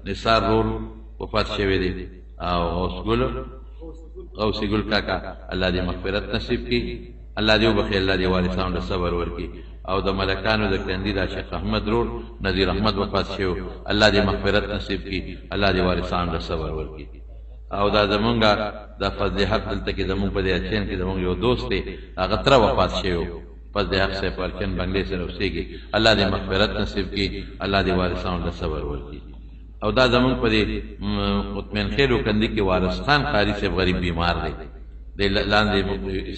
نثار رور وفات شوی دی او غوث ګل کاکا الله دې مغفرت نصیب کړي، الله دې وبخي، الله دې وارثانو ته صبر ورکړي. او د ملکانو د کندي د شیخ احمد رور نذیر احمد وفات شو، الله دې مغفرت نصیب کړي، الله دې وارثانو ته صبر ورکړي. او دا زمونږه د فضل حق دلته کې زمونږ په دې اچین کې زمونږ یو دوست دی، هغه تره وفات شوی فضل حق صاحب په اچین بنګلې سره اوسېږي، الله دې مغفرت نصیب کړي، الله دې وارثانو ته صبر ورکړي. او دا زمونږ په دې مطمئن خیل و کندي کې وارث خان قاری صاحب غریب بیمار دی، د لاندې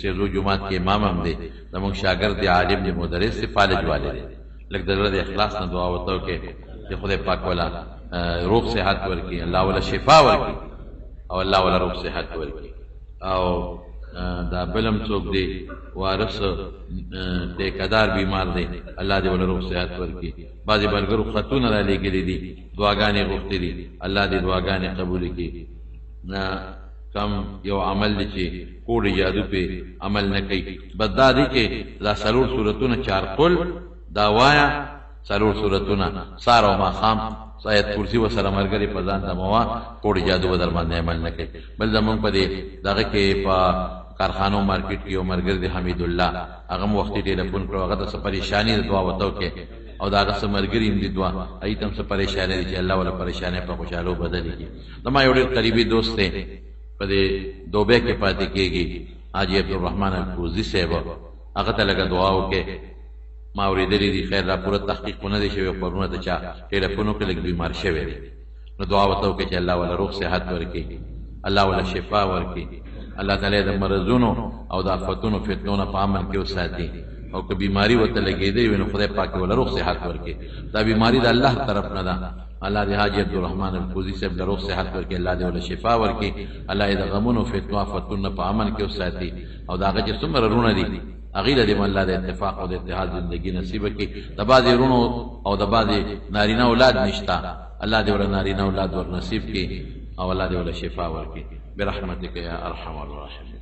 سیزو جماعت کې امام هم دی، زمونږ شاګرد دی، عالم دی، مدرس دی، فالج والے دی. لږ د زړه د اخلاص نه دعا ورته وکړئ چې خدای پاک والا روغ صحت ورکړي، الله والا شفا ورکړي او الله والا روغ صحت ورکړي. او دا بلم څوک دی وارث ټیکدار بیمار دی، الله دې والا روغ صحت ورکړي. بعضې ملګرو خطونه را لېږلي دي، دعاګانې غوښتې دي، الله دې دعاګانې قبول کړي. کم یو عمل دی چې کوډ جادو پې عمل نه کوي، بس دا دی چې دا څلور صورتونه چار قل دا وایا، څلور صورتونه سار او ماښام آیت کرسي ورسره ملګري په ځان ته موا، کوډ جادو به در باندې عمل نه کوي. بل زمونږ په دې دغه کې په کارخانو مارکیټ کې یو ملګری دی حمید الله، هغه م وختي ټلیفون کړو، هغه ته څه پریشاني د دعا ورته وکړې، او د هغه څه ملګري هم دي دعا، هغوی ته هم څه پریشاني دي چې الله والا پریشانۍ په خوشحالو بدلې کړي. زما یو ډېر قریبي دوست دی په دې دوبۍ کې پاتې کېږي، حاجي عبدالرحمن الکوزي صاحب، هغه ته لږه دعا وکړې. ما اورېدلي دي، خیر را پوره تحقیق خو نه دی شوی، پرونه د چا ټلیفون وکړې لږ بیمار شوی دی، نو دعا ورته وکړې چې الله والا روغ صحت ورکړي، الله والا شفا ورکړي، الله تعالی د مرضونو او د آفتونو فتنو نه په امن کې وساتي. او که بیماری ورته لګېدی وي نو خدای پاک والا روغ صحت ورکړي. دا بیماری د الله طرف نه ده، الله دې حاجي عبدالرحمن الکوزي صاحب د روغ صحت ورکړي، الله دې ولې شفا ورکړي، الله یې د غمونو فتنو آفتونو په امن کې وساتي. او د هغه چې څومره رونه دي هغوی له دې الله د اتفاق او د اتحاد زندګي نصیب کړي. د بعضې رونو او د بعضې نارینه اولاد نشته، الله دې ورله نارینه اولاد ور نصیب کړي، او الله دې ولې شفا ورکړي برحمتک یا ارحم الراحمین.